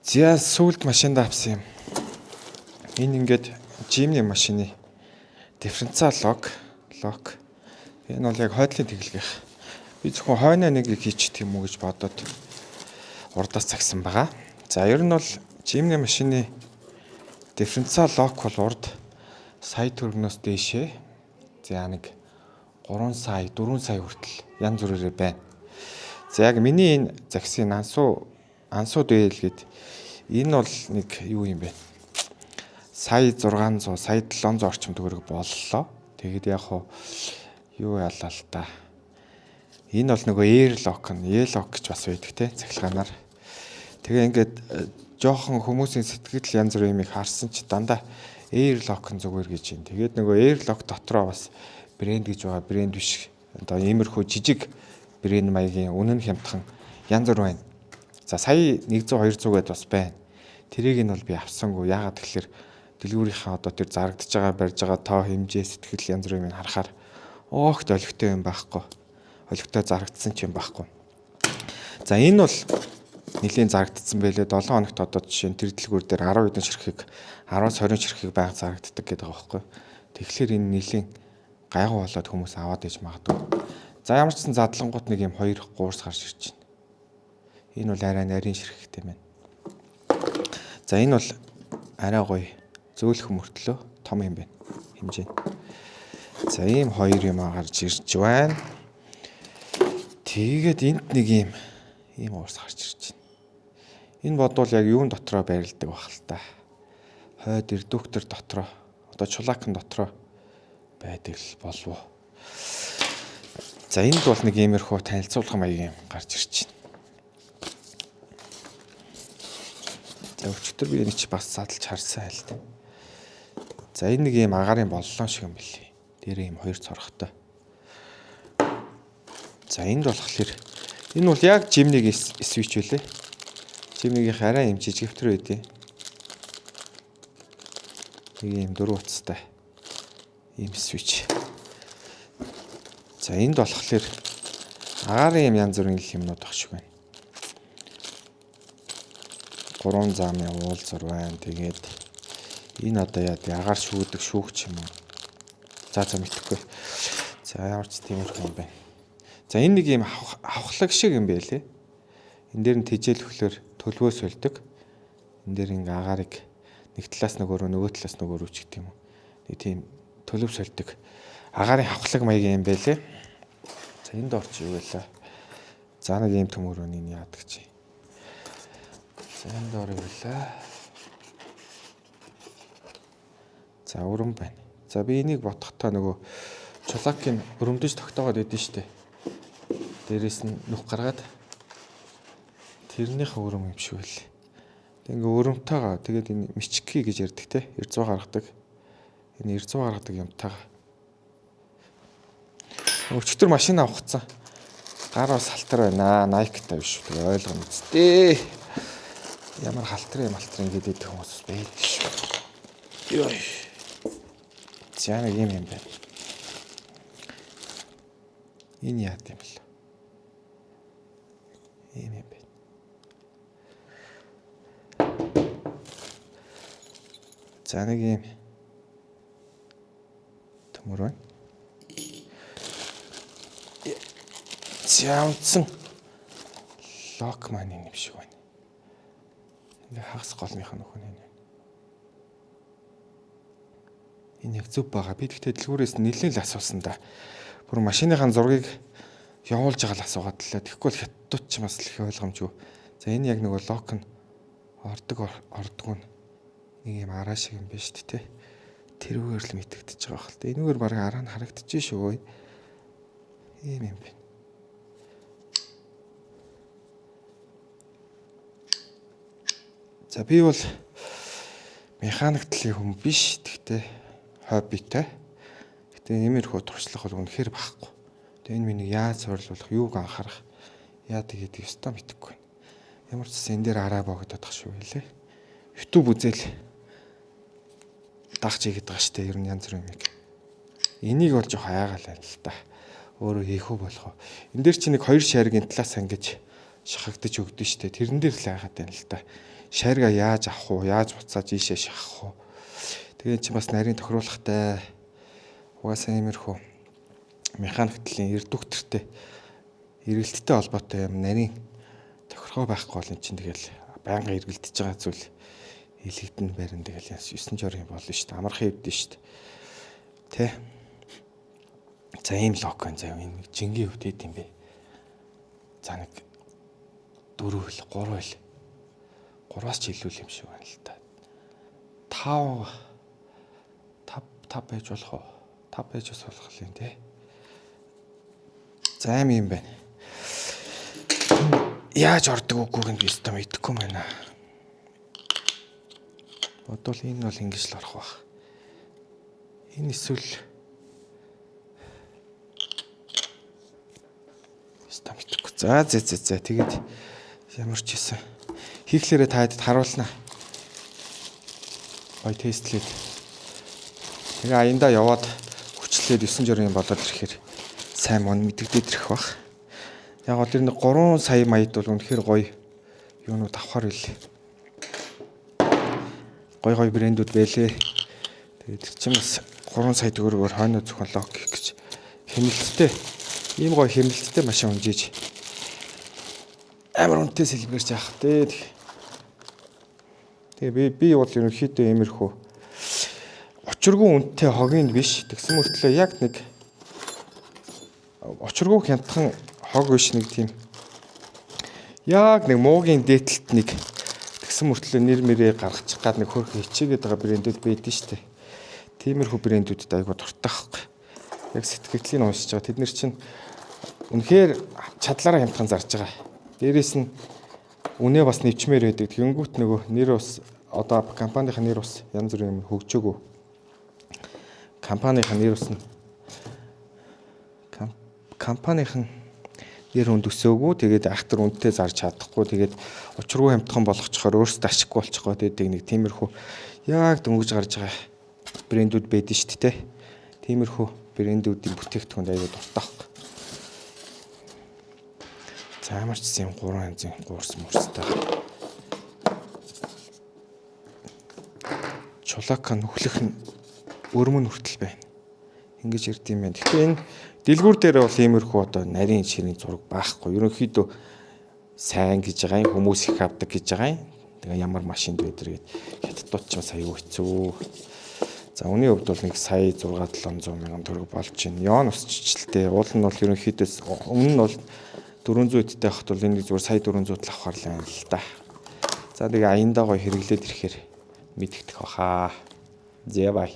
За сүүлд машинд авсан юм. Энэ ингээд Jimny машины дифференциал лок. Энэ бол яг хойдлын тэглэх. Би зөвхөн хойно нэгийг хийчих юм уу гэж бодоод урдаас цагсан байгаа. За ер нь бол Jimny машины дифференциал лок бол урд сая төгрөгнөөс дээшээ. За нэг 3 сая, 4 сая хүртэл янз бүрээр байна. За яг миний энэ загсын ансууд байл гээд энэ бол нэг юу юм бэ? Сая 600, сая 700 орчим төгрөг боллоо. Тэгэд яг хуу юу ялаа л та. Энэ бол нөгөө air lock гэж бас байдаг те цахилгаанаар. Тэгээ ингээд жоохон хүмүүсийн сэтгэл янз бүр юмыг харсан ч дандаа air lock зүгээр гэж юм. Тэгээд нөгөө air lock дотроо бас брэнд гэж байгаа, брэнд биш. Одоо иймэрхүү жижиг брэнд маягийн үнэн хямдхан янз бүр байна. За сая 100 200 гээд бас байна. Тэрийг нь бол би авсангүй. Яагаад тэгэхээр дэлгүүрийнхаа одоо тэр зарагдж байгаа барьж байгаа тоо хэмжээ сэтгэл янз бүрийн харахаар огт олигтой юм байхгүй. Олигтой зарагдсан ч юм байхгүй. За энэ бол нэлийн зарагдсан байлээ 7 хоногт одоо жишээ нь тэр дэлгүүр дээр 10 хэдэн ширхэг 10-20 ширхэг байг зарагддаг гэдэг байгаа байхгүй. Тэгэхээр энэ нэлийн гайгүй болоод хүмүүс аваад иж магадгүй. За ямар ч сан задлангууд нэг юм 2 3 гарч ирж байна. Энэ бол арай нарийн ширхэгтэй байна. За энэ бол арай гоё зөөлөх мөртлөө том юм байна. Хэмжээ. За ийм 2 юм гарч ирж байна. Тэгээд энд нэг ийм уурс гарч ирж байна. Энэ бодвол яг юун дотроо байрладаг байх л та. Хойд редуктор дотроо одоо чулаакн дотроо байдаг л болов. За энд бол нэг иймэрхүү танилцуулга маягийн гарч ирж байна. За өчтөр би энийг чи бас задлж харсан айл та. За энэ нэг ийм агаарын боллоо шиг юм билий. Дээр ийм 2 цорхтой. За энд болохоор энэ бол яг Jimny-гийн switch үлээ. Jimny-гийн арай ийм жижигвтер байдیں۔ Нэг ийм 4 утастай ийм switch. За энд болохоор агаарын юм янз бүрийн юмнууд багш шиг байна. 3 замын уулзар байна. Тэгээд энэ одоо яа агаар шүүдэг шүүгч юм уу? За мэдэхгүй. За ямар ч тиймэрхүү юм байна. За энэ нэг юм авахлаг шиг юм байлээ. Энэ дээр нь тижэл өглөөр төлбөө сольдог. Энэ дээр ингээ агаарыг нэг талаас нөгөө талаас нөгөө ч гэдэг юм уу. Нэг тийм төлөв сольдог. Агаарын авахлаг маягийн юм байлээ. За энд орч юу байлаа. За нэг юм төмөрөний яадаг чи. За энд орё байлаа. За өрөм байна. За би энийг бодохдоо нөгөө чулаакын өрөмдөж тогтоогоод байдсан шүү дээ. Дээрээс нь нүх гаргаад тэрнийхээ өрөм юм шиг байл. Тэг ингээ өрөмтойгоо тэгээд энэ мички гэж ярьдаг те 900 гаргадаг. Энэ 900 гаргадаг юмтайгаа. Өчтөр машин авахцсан. Гар бас халтар байна. Nike-тай биш үү ойлгоно үстэй. Ямар халтрын гэдэг хүмүүс байдаг шүү. Йой. За нэг юм байна. Энэ яа гэм бэл. Ийм юм байна. За нэг юм төмөр байна. Зямцсан лок маань юм шиг байна. Ингээ хагас голныхаа нөхөн энэ. Энэ яг зөв байгаа. Би тэгтээ дэлгүүрээс нэлээд л асуусан да. Бүр машиныхаа зургийг явуулж байгаа л асуугаад лээ. Тэгэхгүй л хятадууд ч бас л их ойлгомжгүй. За энэ яг нөгөө лок нь ордог нь нэг юм араа шиг юм байна шүү дээ. Тэрүүгээр л мэдэгдэж байгаа хэл тэ. Энэгээр баг араа нь харагдаж шүү. Ийм юм байна. За би бол механик талын хүн биш. Тэгтээ хоббитэй. Гэтэ нэмэрхүү туршлага бол үнэхээр багхгүй. Тэгээ энэ миний яаж сурлуулах, юуг анхаарах, яа тэгээд ёстой мэдэхгүй. Ямар ч энэ дээр араа богдоод тах шүү хэлээ. YouTube үзэл дагч игээд байгаа штэ ер нь янз бүр юм. Энийг бол жоох аяагаал байл л та. Өөрөө хийх үү болох уу. Энд дээр чи нэг 2 шаргийн талаас ангиж шахагдаж өгдөн штэ. Тэрэн дээр л хайгаад байна л да. Шарга яаж авах уу? Яаж буцааж ийшээ шахах уу? Тэгээд чи бас нарийн тохируулахтай. Угаасаа иймэрхүү механик талын эрдүгтэртэй эргэлттэй холбоотой юм нарийн тохиргоо байхгүй бол эн чинь тэгэл байнга эргэлдэж байгаа зүйл илэгдэн барин тэгэл 9 жорын болно шүү дээ. Амархан өвдөн шүү дээ. Тэ. За ийм лок байна заа энэ жингийн хувьд хэд юм бэ? За нэг 4 хэл 3 хэл 3-аас ч илүү юм шиг байна л та. 5 байж болох уу? 5 байж болох юм те. За юм байна. Яаж ордог үгүйг нь би өстө мэдэхгүй байна. Бодвол энэ бол ингэж л орох байх. Энэ эсвэл өстө мэдэхгүй. За тэгээд ямар ч хийсэн. Хийхлээрээ та хэд харуулнаа. Ой тестлээд. Тэгээ аяндаа яваад хүчлээд 9 жирийн болоод ирэхээр сайн мөн мэдэгдээд ирэх бах. Яг гоо тэр нэг 3 сая маяд бол үнэхээр гоё юунууд авахар билээ. Гоё брэндүүд байлээ. Тэгээд тэр чинь бас 3 сая төгрөгөөр хойноо зөвхөн лок хийх гэж хэмнэлттэй. Ийм гоё хэмнэлттэй машин унжиж амар үнэтэй сэлбэрч яах вэ? Тэгээ би бол ерөнхийдөө иймэрхүү очиргүй үнэтэй хогийн биш. Тэгсэн мөртлөө яг нэг очиргүй хянтхан хог биш нэг тийм яг нэг муугийн дээдлэлт нэг тэгсэн мөртлөө нэр мэрээ гаргачих гад нэг хөрх хичээгээд байгаа брэндүүд байдэн штэ. Тиймэрхүү брэндүүдэд айгуу дуртай байхгүй. Яг сэтгэлдлийг уншиж байгаа. Тэд нар чинь үнэхээр чадлаараа хямдхан зарж байгаа. Дээрээс нь үнэ бас нэвчмээр байдаг. Тэнгүүт нөгөө нэр ус одоо компанийн нэр ус янз бүрийн юм хөгжөөгөө. Компанийн нэр ус нь компанийн нэр хүнд өсөөгөө тэгээд ахтар үнэтэй зарж чадахгүй тэгээд учиргүй хямдхан болгочихоор өөрсдөө ашиггүй болчихгоо тэгээд нэг тиймэрхүү яг дөнгөж гарч байгаа брэндүүд байдэн шүү дээ. Тиймэрхүү брэндүүдийн бүтээгдэхүүнд аягүй дуртай байхгүй. За ямар ч юм 3 янзын гуурс мөрстэй. Чулака нүхлэх нь өрмөн хүртэл байна. Ингэж ирд юм байна. Тэгэхээр энэ дэлгүүр дээр бол иймэрхүү одоо нарийн ширийн зураг байхгүй. Ерөнхийдөө сайн гэж байгаа юм, хүмүүс их авдаг гэж байгаа юм. Тэгээ ямар машинд байдэр гээд хятадууд ч сая хэцүү. За үүний хувьд бол нэг сая 6-700 мянган төгрөг болж байна. Яон усчлээ. Уул нь бол ерөнхийдөө өмнө нь бол 400 эдтэй хахад бол энийг зүгээр сая 400 л авахар л байна л да. За тэгээ аяндаа гоё хэрэглээд ирэхээр мэдэгдэх баха. Зэ бай.